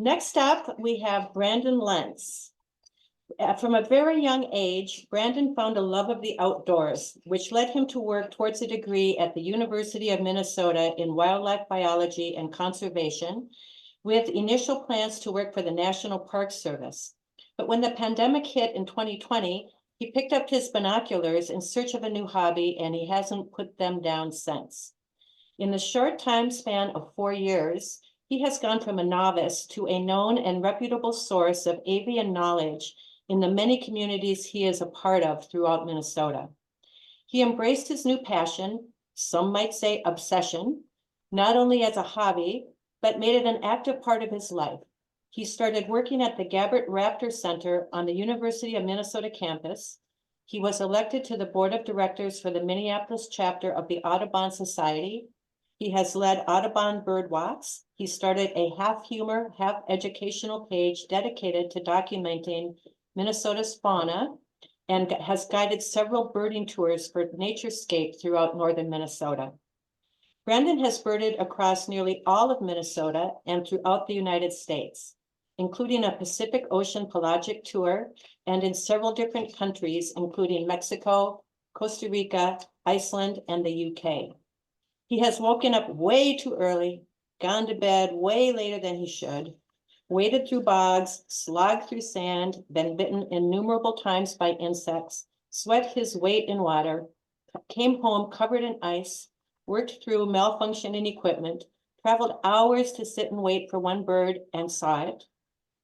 Next up, we have Brandon Lentz. From a very young age, Brandon found a love of the outdoors, which led him to work towards a degree at the University of Minnesota in wildlife biology and conservation, with initial plans to work for the National Park Service. But when the pandemic hit in 2020, he picked up his binoculars in search of a new hobby, and he hasn't put them down since. In the short time span of 4 years, he has gone from a novice to a known and reputable source of avian knowledge in the many communities he is a part of throughout Minnesota. He embraced his new passion, some might say obsession, not only as a hobby, but made it an active part of his life. He started working at the Gabbert Raptor Center on the University of Minnesota campus. He was elected to the board of directors for the Minneapolis chapter of the Audubon Society. He has led Audubon Bird Walks. He started a half humor, half educational page dedicated to documenting Minnesota's fauna and has guided several birding tours for Naturescape throughout northern Minnesota. Brandon has birded across nearly all of Minnesota and throughout the United States, including a Pacific Ocean pelagic tour and in several different countries, including Mexico, Costa Rica, Iceland, and the UK. He has woken up way too early, gone to bed way later than he should, waded through bogs, slogged through sand, been bitten innumerable times by insects, sweat his weight in water, came home covered in ice, worked through malfunctioning equipment, traveled hours to sit and wait for one bird and saw it,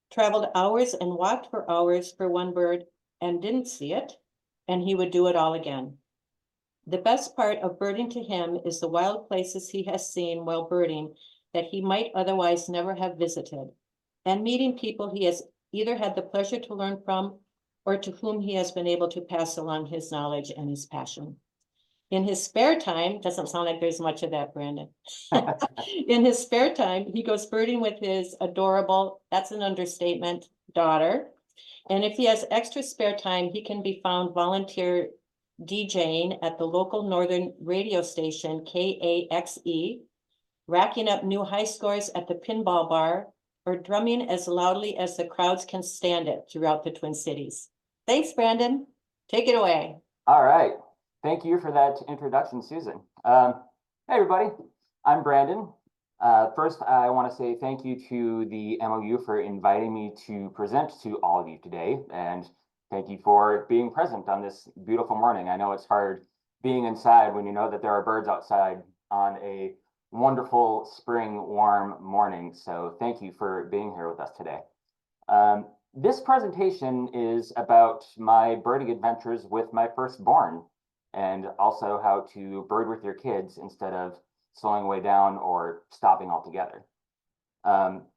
traveled hours and walked for hours for one bird and didn't see it, and he would do it all again. The best part of birding to him is the wild places he has seen while birding that he might otherwise never have visited, and meeting people he has either had the pleasure to learn from or to whom he has been able to pass along his knowledge and his passion. In his spare time, doesn't sound like there's much of that, Brandon. In his spare time, he goes birding with his adorable, that's an understatement, daughter. And if he has extra spare time, he can be found volunteer DJing at the local northern radio station, KAXE, racking up new high scores at the pinball bar, or drumming as loudly as the crowds can stand it throughout the Twin Cities. Thanks, Brandon. Take it away. All right. Thank you for that introduction, Susan. Hey, everybody. I'm Brandon. First, I want to say thank you to the MOU for inviting me to present to all of you today, and thank you for being present on this beautiful morning. I know it's hard being inside when you know that there are birds outside on a wonderful spring warm morning. So thank you for being here with us today. This presentation is about my birding adventures with my firstborn, and also how to bird with your kids instead of slowing way down or stopping altogether.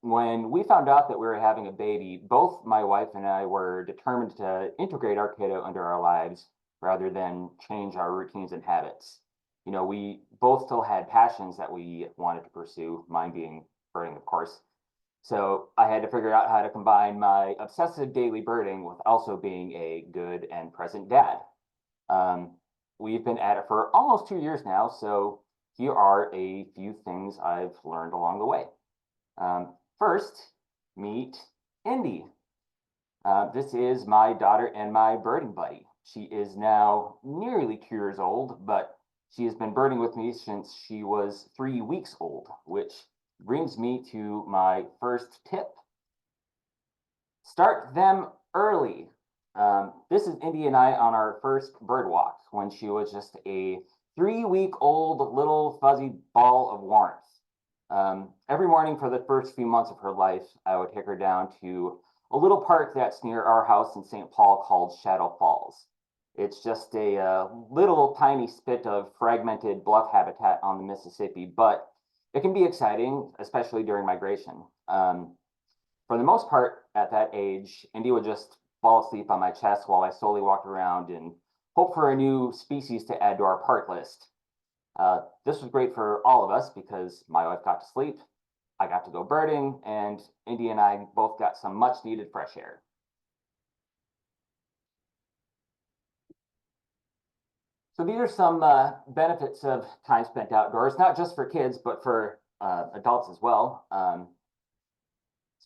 When we found out that we were having a baby, both my wife and I were determined to integrate our kiddo into our lives rather than change our routines and habits. You know, we both still had passions that we wanted to pursue, mine being birding, of course. So I had to figure out how to combine my obsessive daily birding with also being a good and present dad. We've been at it for almost 2 years now, so here are a few things I've learned along the way. First, meet Indy. This is my daughter and my birding buddy. She is now nearly 2 years old, but she has been birding with me since she was 3 weeks old, which brings me to my first tip. Start them early. This is Indy and I on our first bird walk when she was just a 3-week-old little fuzzy ball of warmth. Every morning for the first few months of her life, I would take her down to a little park that's near our house in St. Paul called Shadow Falls. It's just a little tiny spit of fragmented bluff habitat on the Mississippi, but it can be exciting, especially during migration. For the most part, at that age, Indy would just fall asleep on my chest while I slowly walked around and hope for a new species to add to our park list. This was great for all of us because my wife got to sleep, I got to go birding, and Indy and I both got some much needed fresh air. So these are some benefits of time spent outdoors, not just for kids, but for adults as well.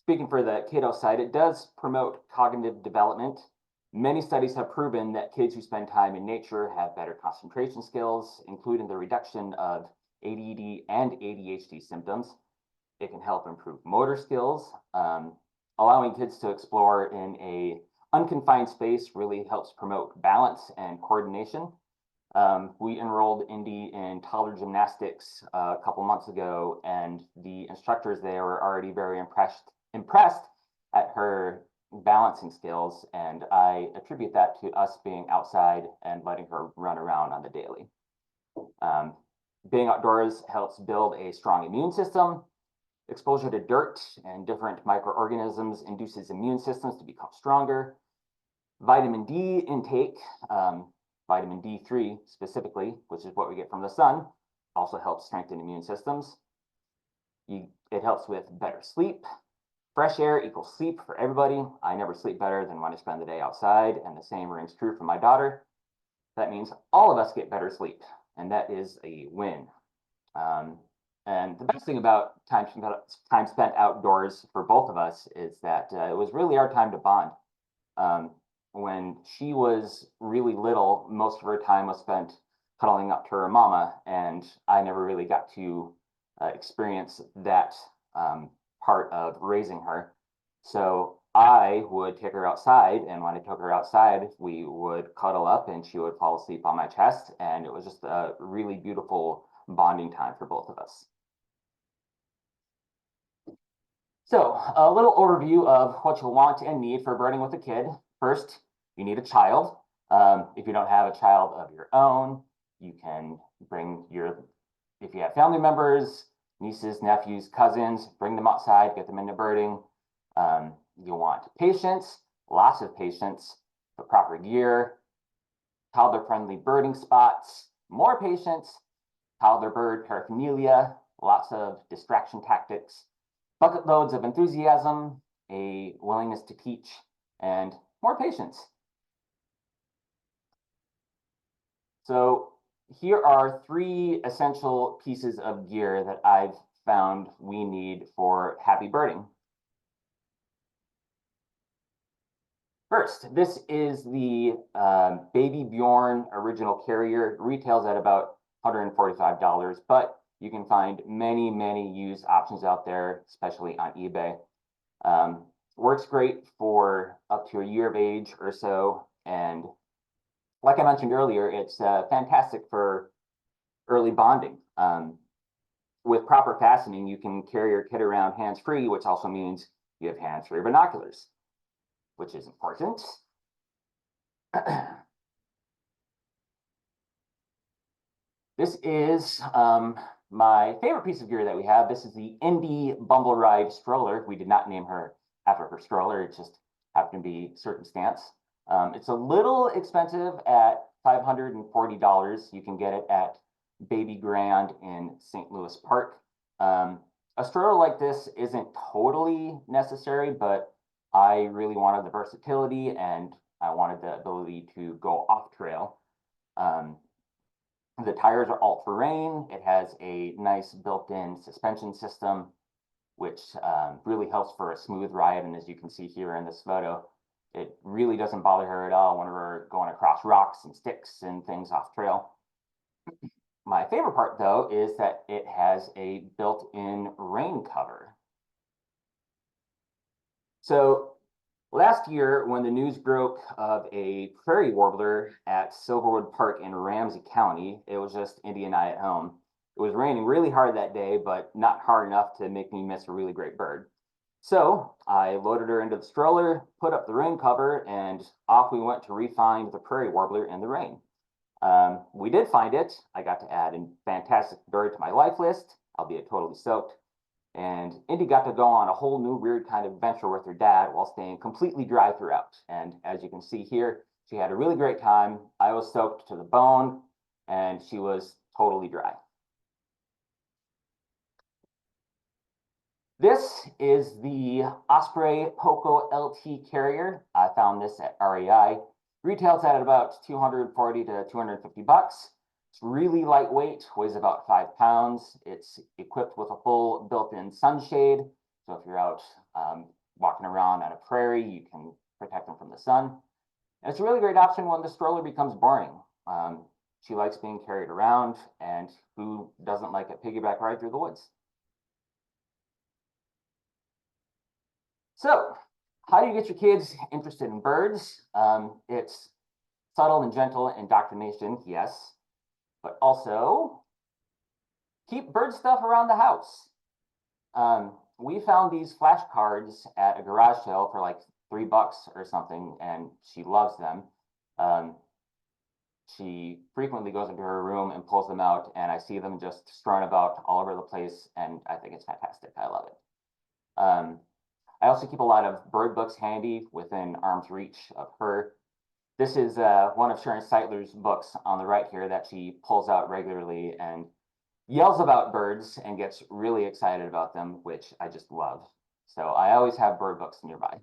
speaking for the kiddo side, it does promote cognitive development. Many studies have proven that kids who spend time in nature have better concentration skills, including the reduction of ADD and ADHD symptoms. It can help improve motor skills. Allowing kids to explore in a unconfined space really helps promote balance and coordination. We enrolled Indy in toddler gymnastics a couple months ago, and the instructors there were already very impressed at her balancing skills, and I attribute that to us being outside and letting her run around on the daily. Being outdoors helps build a strong immune system. Exposure to dirt and different microorganisms induces immune systems to become stronger. Vitamin D intake, vitamin D3 specifically, which is what we get from the sun, also helps strengthen immune systems. It helps with better sleep. Fresh air equals sleep for everybody. I never sleep better than when I spend the day outside, and the same rings true for my daughter. That means all of us get better sleep, and that is a win. And the best thing about time spent outdoors for both of us is that it was really our time to bond. When she was really little, most of her time was spent cuddling up to her mama, and I never really got to experience that part of raising her. So I would take her outside, and when I took her outside, we would cuddle up and she would fall asleep on my chest, and it was just a really beautiful bonding time for both of us. So a little overview of what you'll want and need for birding with a kid. First, you need a child. If you don't have a child of your own, you can bring if you have family members, nieces, nephews, cousins, bring them outside, get them into birding. You'll want patience, lots of patience, the proper gear, toddler-friendly birding spots, more patience, toddler bird paraphernalia, lots of distraction tactics, bucket loads of enthusiasm, a willingness to teach, and more patience. So here are 3 essential pieces of gear that I've found we need for happy birding. First, this is the Baby Bjorn original carrier. It retails at about $145, but you can find many, many used options out there, especially on eBay. Works great for up to a year of age or so. And like I mentioned earlier, it's fantastic for early bonding. With proper fastening, you can carry your kid around hands-free, which also means you have hands-free binoculars, which is important. This is my favorite piece of gear that we have. This is the Indy Bumble Ride stroller. We did not name her after her stroller. It just happened to be circumstance. It's a little expensive at $540. You can get it at Baby Grand in St. Louis Park. A stroller like this isn't totally necessary, but I really wanted the versatility and I wanted the ability to go off trail. The tires are all-terrain. It has a nice built-in suspension system, which really helps for a smooth ride. And as you can see here in this photo, it really doesn't bother her at all when we're going across rocks and sticks and things off trail. My favorite part, though, is that it has a built-in rain cover. So last year, when the news broke of a prairie warbler at Silverwood Park in Ramsey County, it was just Indy and I at home. It was raining really hard that day, but not hard enough to make me miss a really great bird. So I loaded her into the stroller, put up the rain cover, and off we went to re-find the prairie warbler in the rain. We did find it. I got to add a fantastic bird to my life list, albeit totally soaked. And Indy got to go on a whole new weird kind of adventure with her dad while staying completely dry throughout. And as you can see here, she had a really great time. I was soaked to the bone, and she was totally dry. This is the Osprey Poco LT carrier. I found this at REI. Retails at about $240 to $250. It's really lightweight, weighs about 5 pounds. It's equipped with a full built-in sunshade. So if you're out walking around on a prairie, you can protect them from the sun. And it's a really great option when the stroller becomes boring. She likes being carried around, and who doesn't like a piggyback ride through the woods? So, how do you get your kids interested in birds? It's subtle and gentle indoctrination, yes, but also keep bird stuff around the house. We found these flashcards at a garage sale for like $3 or something, and she loves them. She frequently goes into her room and pulls them out, and I see them just strewn about all over the place, and I think it's fantastic. I love it. I also keep a lot of bird books handy within arm's reach of her. This is one of Sharon Seitler's books on the right here that she pulls out regularly and yells about birds and gets really excited about them, which I just love. So I always have bird books nearby.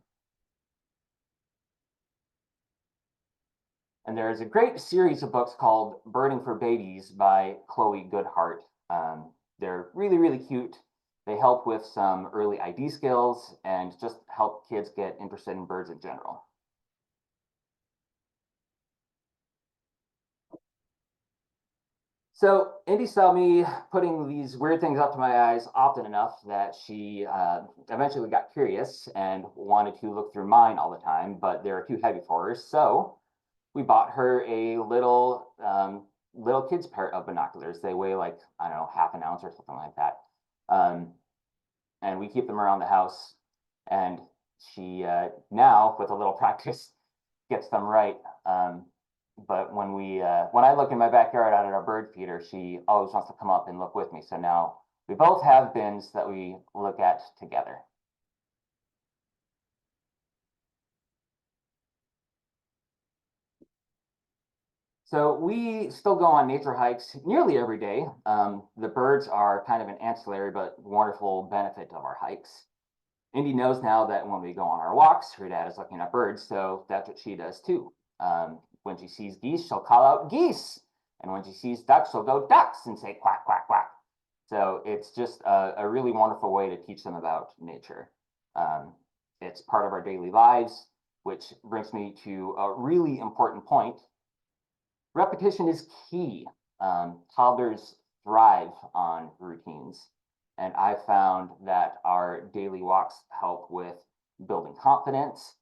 And there's a great series of books called Birding for Babies by Chloe Goodhart. They're really, really cute. They help with some early ID skills and just help kids get interested in birds in general. So Indy saw me putting these weird things up to my eyes often enough that she eventually got curious and wanted to look through mine all the time, but they were too heavy for her. So we bought her a little kid's pair of binoculars. They weigh like, I don't know, half an ounce or something like that. And we keep them around the house. And she now, with a little practice, gets them right. But when I look in my backyard out at our bird feeder, she always wants to come up and look with me. So now we both have bins that we look at together. So we still go on nature hikes nearly every day. The birds are kind of an ancillary but wonderful benefit of our hikes. Indy knows now that when we go on our walks, her dad is looking at birds, so that's what she does too. When she sees geese, she'll call out geese. And when she sees ducks, she'll go ducks and say quack, quack, quack. So it's just a really wonderful way to teach them about nature. It's part of our daily lives, which brings me to a really important point. Repetition is key. Toddlers thrive on routines. And I found that our daily walks help with building confidence.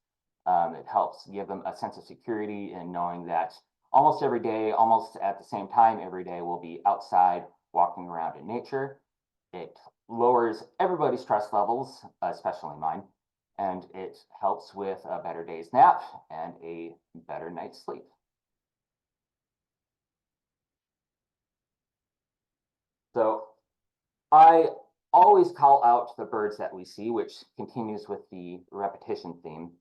It helps give them a sense of security in knowing that almost every day, almost at the same time every day, we'll be outside walking around in nature. It lowers everybody's stress levels, especially mine, and it helps with a better day's nap and a better night's sleep. So I always call out the birds that we see, which continues with the repetition theme.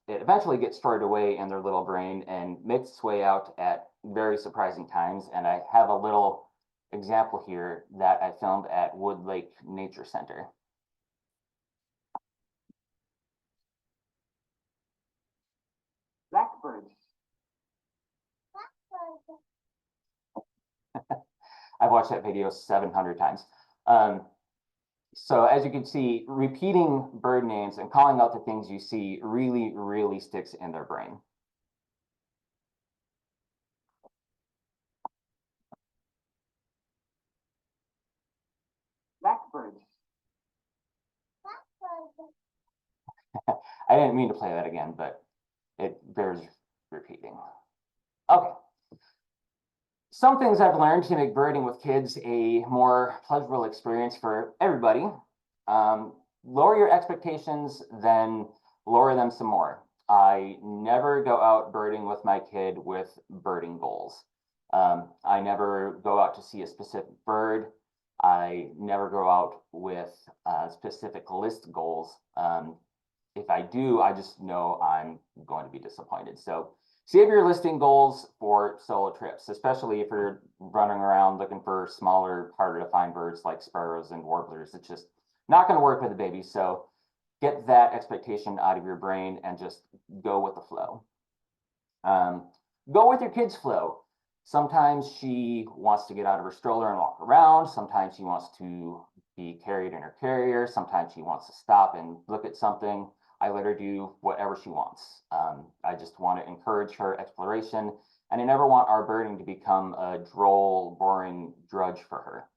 It eventually gets stored away in their little brain and makes its way out at very surprising times. And I have a little example here that I filmed at Wood Lake Nature Center. Blackbird. I've watched that video 700 times. So as you can see, repeating bird names and calling out the things you see really, really sticks in their brain. Blackbird. I didn't mean to play that again, but it bears repeating. Okay. Some things I've learned to make birding with kids a more pleasurable experience for everybody. Lower your expectations, then lower them some more. I never go out birding with my kid with birding goals. I never go out to see a specific bird. I never go out with specific list goals. If I do, I just know I'm going to be disappointed. So save your listing goals for solo trips, especially if you're running around looking for smaller, harder to find birds like sparrows and warblers. It's just not going to work with a baby. So get that expectation out of your brain and just go with the flow. Go with your kid's flow. Sometimes she wants to get out of her stroller and walk around. Sometimes she wants to be carried in her carrier. Sometimes she wants to stop and look at something. I let her do whatever she wants. I just want to encourage her exploration, and I never want our birding to become a droll, boring drudge for her.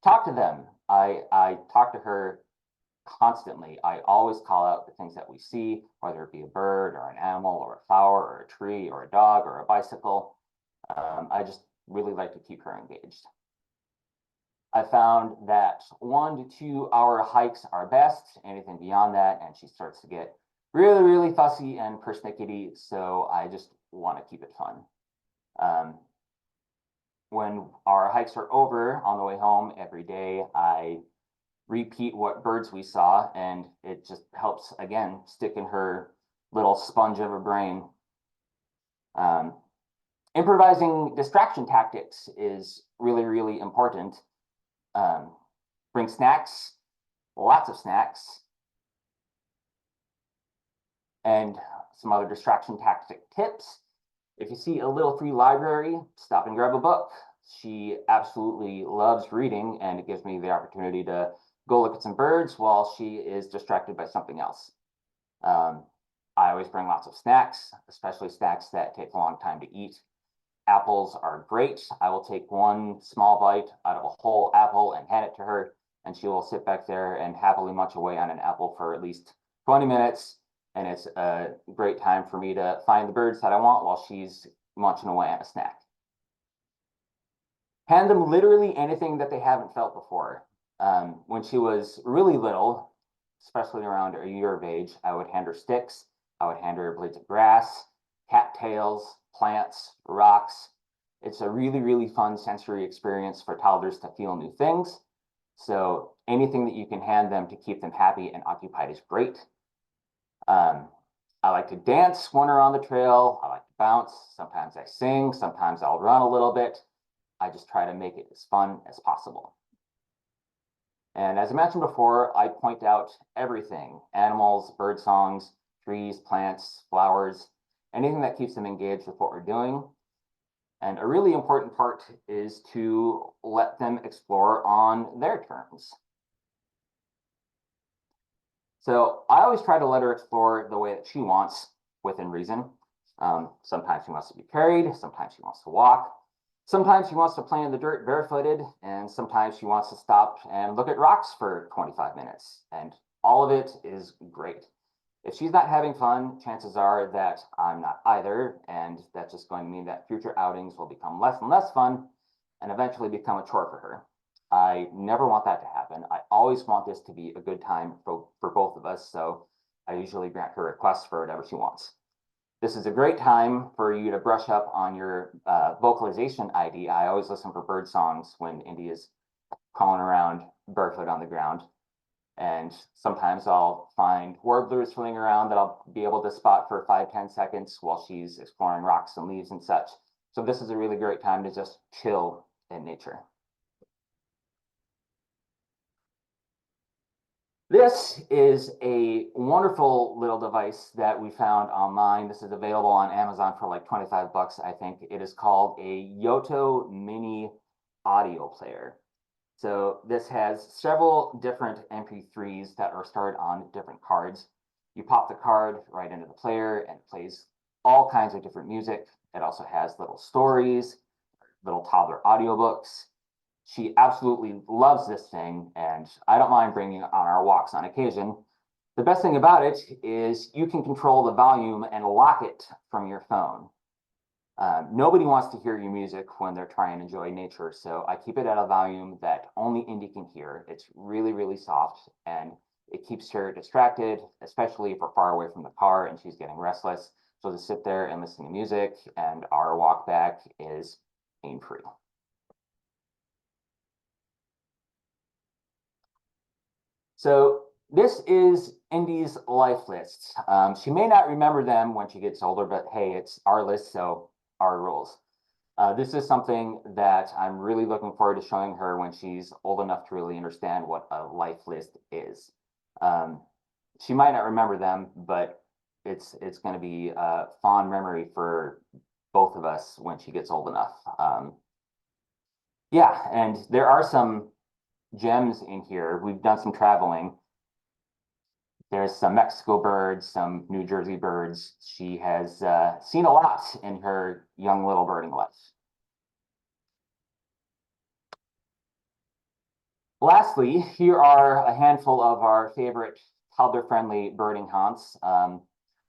Talk to them. I talk to her constantly. I always call out the things that we see, whether it be a bird or an animal or a flower or a tree or a dog or a bicycle. I just really like to keep her engaged. I found that 1 to 2 hour hikes are best. Anything beyond that, and she starts to get really, really fussy and persnickety. So I just want to keep it fun. When our hikes are over on the way home every day, I repeat what birds we saw, and it just helps, again, stick in her little sponge of a brain. Improvising distraction tactics is really, really important. Bring snacks, lots of snacks, and some other distraction tactic tips. If you see a little free library, stop and grab a book. She absolutely loves reading, and it gives me the opportunity to go look at some birds while she is distracted by something else. I always bring lots of snacks, especially snacks that take a long time to eat. Apples are great. I will take one small bite out of a whole apple and hand it to her, and she will sit back there and happily munch away on an apple for at least 20 minutes. And it's a great time for me to find the birds that I want while she's munching away on a snack. Hand them literally anything that they haven't felt before. When she was really little, especially around a year of age, I would hand her sticks. I would hand her blades of grass, cattails, plants, rocks. It's a really, really fun sensory experience for toddlers to feel new things. So anything that you can hand them to keep them happy and occupied is great. I like to dance when we're on the trail. I like to bounce. Sometimes I sing. Sometimes I'll run a little bit. I just try to make it as fun as possible. And as I mentioned before, I point out everything: animals, bird songs, trees, plants, flowers, anything that keeps them engaged with what we're doing. And a really important part is to let them explore on their terms. So I always try to let her explore the way that she wants, within reason. Sometimes she wants to be carried, sometimes she wants to walk, sometimes she wants to play in the dirt barefooted, and sometimes she wants to stop and look at rocks for 25 minutes. And all of it is great. If she's not having fun, chances are that I'm not either, and that's just going to mean that future outings will become less and less fun and eventually become a chore for her. I never want that to happen. I always want this to be a good time for both of us, so I usually grant her requests for whatever she wants. This is a great time for you to brush up on your vocalization ID. I always listen for bird songs when Indy is crawling around barefoot on the ground. And sometimes I'll find warblers swimming around that I'll be able to spot for 5-10 seconds while she's exploring rocks and leaves and such. So this is a really great time to just chill in nature. This is a wonderful little device that we found online. This is available on Amazon for like 25 bucks, I think. It is called a Yoto Mini audio player. So this has several different MP3s that are stored on different cards. You pop the card right into the player and it plays all kinds of different music. It also has little stories, little toddler audiobooks. She absolutely loves this thing, and I don't mind bringing it on our walks on occasion. The best thing about it is you can control the volume and lock it from your phone. Nobody wants to hear your music when they're trying to enjoy nature, so I keep it at a volume that only Indy can hear. It's really, really soft, and it keeps her distracted, especially if we're far away from the car and she's getting restless. So to sit there and listen to music, and our walk back is pain-free. So this is Indy's life lists. She may not remember them when she gets older, but hey, it's our list, so our rules. This is something that I'm really looking forward to showing her when she's old enough to really understand what a life list is. She might not remember them, but it's going to be a fond memory for both of us when she gets old enough. Yeah, and there are some gems in here. We've done some traveling. There's some Mexico birds, some New Jersey birds. She has seen a lot in her young little birding life. Lastly, here are a handful of our favorite toddler-friendly birding haunts.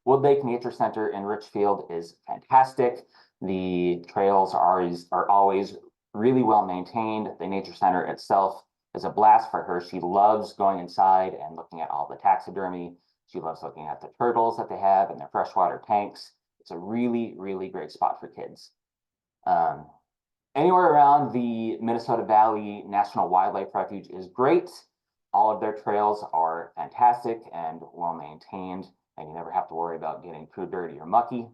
Wood Lake Nature Center in Richfield is fantastic. The trails are always really well maintained. The nature center itself is a blast for her. She loves going inside and looking at all the taxidermy. She loves looking at the turtles that they have in their freshwater tanks. It's a really, really great spot for kids. Anywhere around the Minnesota Valley National Wildlife Refuge is great. All of their trails are fantastic and well maintained, and you never have to worry about getting too dirty or mucky.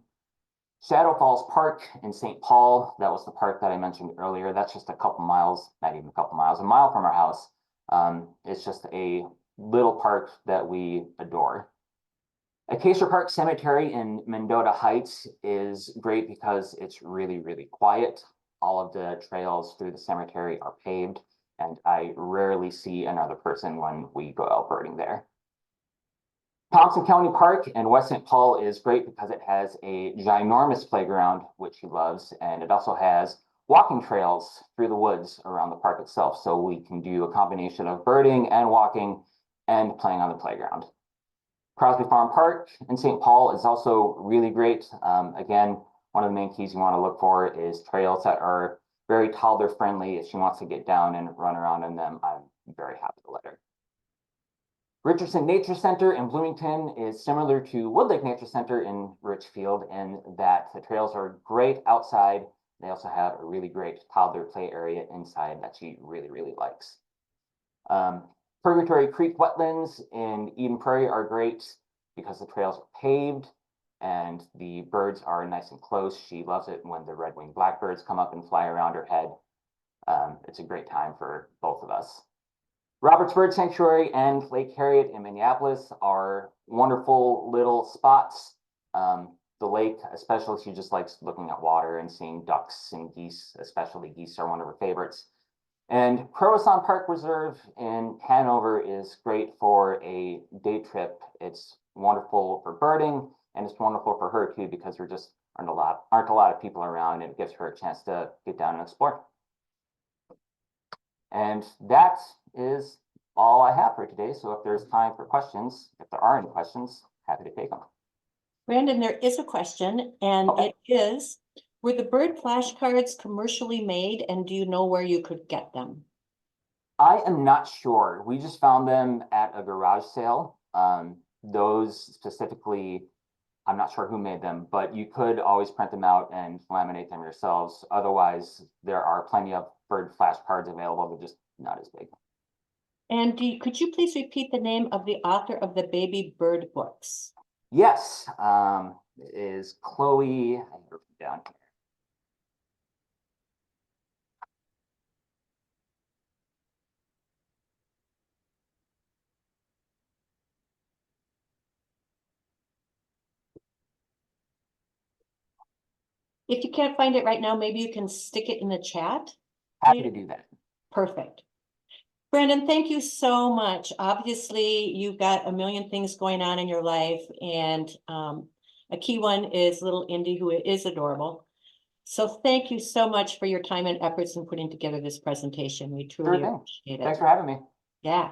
Shadow Falls Park in St. Paul, that was the park that I mentioned earlier. That's just a couple miles, not even a couple miles, a mile from our house. It's just a little park that we adore. Acacia Park Cemetery in Mendota Heights is great because it's really, really quiet. All of the trails through the cemetery are paved, and I rarely see another person when we go out birding there. Thompson County Park in West St. Paul is great because it has a ginormous playground, which he loves, and it also has walking trails through the woods around the park itself. So we can do a combination of birding and walking and playing on the playground. Crosby Farm Park in St. Paul is also really great. Again, one of the main keys you want to look for is trails that are very toddler friendly. If she wants to get down and run around in them, I'm very happy to let her. Richardson Nature Center in Bloomington is similar to Wood Lake Nature Center in Richfield in that the trails are great outside. They also have a really great toddler play area inside that she really, really likes. Purgatory Creek Wetlands in Eden Prairie are great because the trails are paved and the birds are nice and close. She loves it when the red-winged blackbirds come up and fly around her head. It's a great time for both of us. Roberts Bird Sanctuary and Lake Harriet in Minneapolis are wonderful little spots. The lake, especially, she just likes looking at water and seeing ducks and geese, especially geese are one of her favorites. And Croissant Park Reserve in Hanover is great for a day trip. It's wonderful for birding, and it's wonderful for her too, because there just aren't a lot of people around, and it gives her a chance to get down and explore. And that is all I have for today. So if there's time for questions, if there are any questions, happy to take them. Brandon, there is a question, and it is, were the bird flashcards commercially made, and do you know where you could get them? I am not sure. We just found them at a garage sale. Those specifically, I'm not sure who made them, but you could always print them out and laminate them yourselves. Otherwise, there are plenty of bird flashcards available. They're just not as big. And could you please repeat the name of the author of the baby bird books? Yes, it is Chloe. I wrote it down here. If you can't find it right now, maybe you can stick it in the chat. Happy to do that. Perfect. Brandon, thank you so much. Obviously, you've got a million things going on in your life, and a key one is little Indy, who is adorable. So thank you so much for your time and efforts in putting together this presentation. We truly appreciate it. Thanks for having me. Yeah.